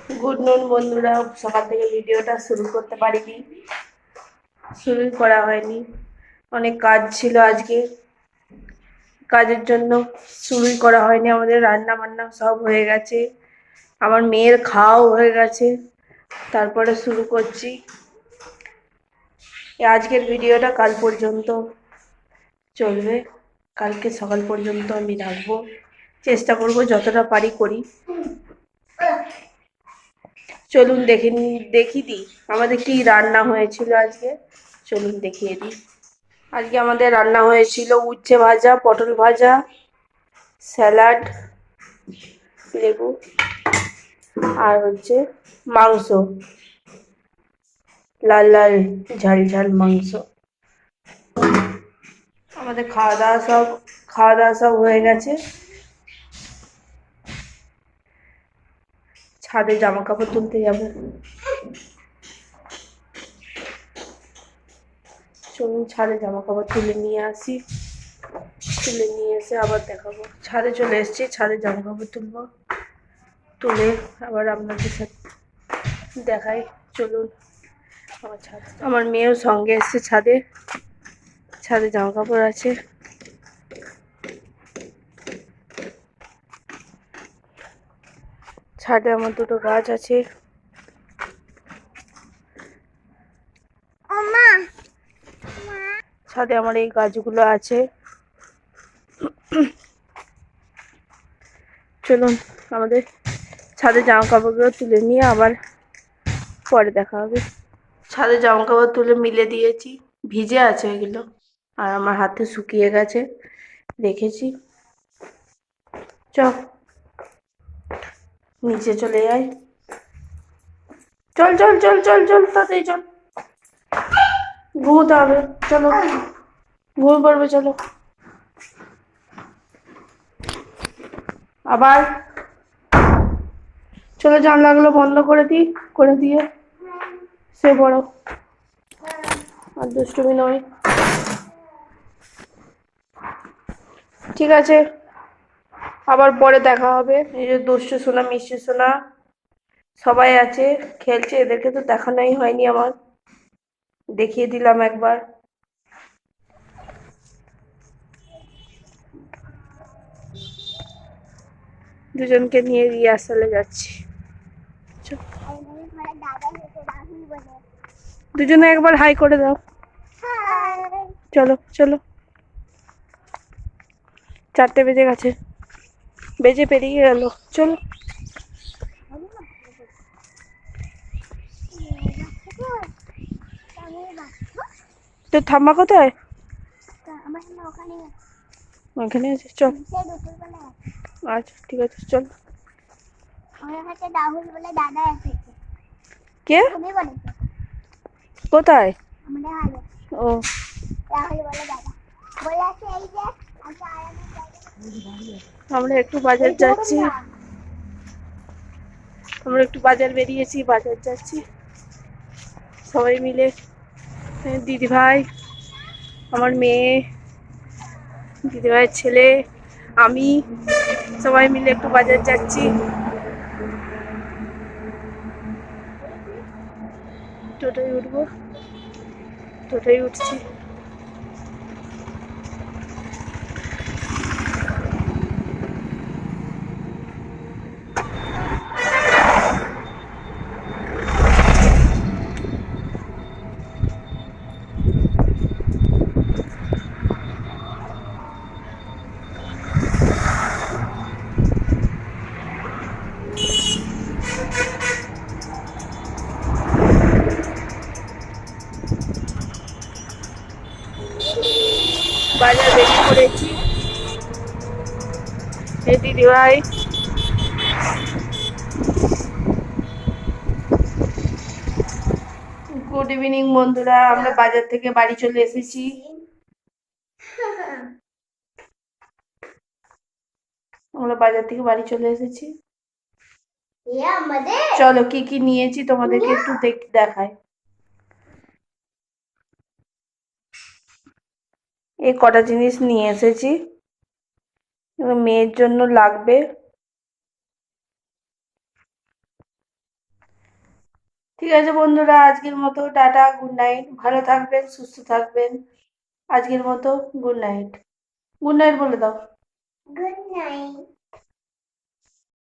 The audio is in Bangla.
গুড নুন বন্ধুরা, সকাল থেকে ভিডিওটা শুরু করতে পারিনি, শুরুই করা হয়নি। অনেক কাজ ছিল আজকে, কাজের জন্য শুরুই করা হয়নি। আমাদের রান্না বান্না সব হয়ে গেছে, আমার মেয়ের খাওয়াও হয়ে গেছে, তারপরে শুরু করছি। আজকের ভিডিওটা কাল পর্যন্ত চলবে, কালকে সকাল পর্যন্ত আমি রাখবো, চেষ্টা করব যতটা পারি করি। চলুন দেখিয়ে দিই আমাদের কি রান্না হয়েছিল আজকে। চলুন দেখিয়ে দিই। আজকে আমাদের রান্না হয়েছিল উচ্ছে ভাজা, পটল ভাজা, স্যালাড, লেবু, আর হচ্ছে মাংস, লাল লাল ঝাল ঝাল মাংস। আমাদের খাওয়া দাওয়া সব হয়ে গেছে। ছাদে জামা কাপড় তুলতে যাবো, চলুন ছাদে জামা কাপড় তুলে নিয়ে আসি, তুলে নিয়ে এসে আবার দেখাবো। ছাদে চলে এসেছি, ছাদে জামা কাপড় তুলবো, তুলে আবার আপনাদের সাথে দেখাই। চলুন আমার ছাদ, আমার মেয়েও সঙ্গে এসছে ছাদে, ছাদে জামা কাপড় আছে। ছাদে আমার দুটো গাছ আছে। ছাদে আমার এই গাছগুলো আছে। চলুন আমাদের ছাদে জামা কাপড়গুলো তুলে নিয়ে আবার পরে দেখা হবে। ছাদে জামা কাপড় তুলে মিলে দিয়েছি, ভিজে আছে এগুলো, আর আমার হাতে শুকিয়ে গেছে, রেখেছি। চ নিচে চলে যাই, চল চল চল চল চল তাড়াতাড়ি চল, ঘুমোতে হবে, চলো ঘুমিয়ে পড়বে, চলো। আবার চলো জানলাগুলো বন্ধ করে দিয়ে সে বড় আর দুষ্টুমি নয়, ঠিক আছে? আবার পরে দেখা হবে। এই যে দুষ্টু সোনা, মিষ্টি সোনা সবাই আছে, খেলছে। এদেরকে তো দেখানোই হয়নি আমার, দেখিয়ে দিলাম একবার। দুজনকে নিয়ে রিহার্সালে যাচ্ছি। দুজনে একবার হাই করে দাও, চলো চলো। 4টে বেজে গেছে, বেজে পেরিয়ে গেল, চলো। তো ঠাম্মা কোথায়? ওখানে আছে, চল। আচ্ছা ঠিক আছে, চল। কে কোথায়? ও আমরা একটু বাজার যাচ্ছি, আমরা একটু বাজার বেরিয়েছি, বাজার যাচ্ছি সবাই মিলে। দিদি ভাই, আমার মেয়ে, দিদি ভাইয়ের ছেলে, আমি, সবাই মিলে একটু বাজার যাচ্ছি। টোটোয় উঠবো, টোটোয় উঠছি। বাজার বেরিয়ে পড়েছি। এই দিদি ভাই, গুড ইভিনিং বন্ধুরা, আমরা বাজার থেকে বাড়ি চলে এসেছি। আমরা বাজার থেকে বাড়ি চলে এসেছি। চলো কি কি নিয়েছি তোমাদেরকে একটু দেখাই। এই কটা জিনিস নিয়ে এসেছি, মেয়ের জন্য লাগবে। ঠিক আছে বন্ধুরা, আজকের মতো টাটা, গুড নাইট। ভালো থাকবেন, সুস্থ থাকবেন। আজকের মতো গুড নাইট। গুড নাইট বলে দাও। Good night.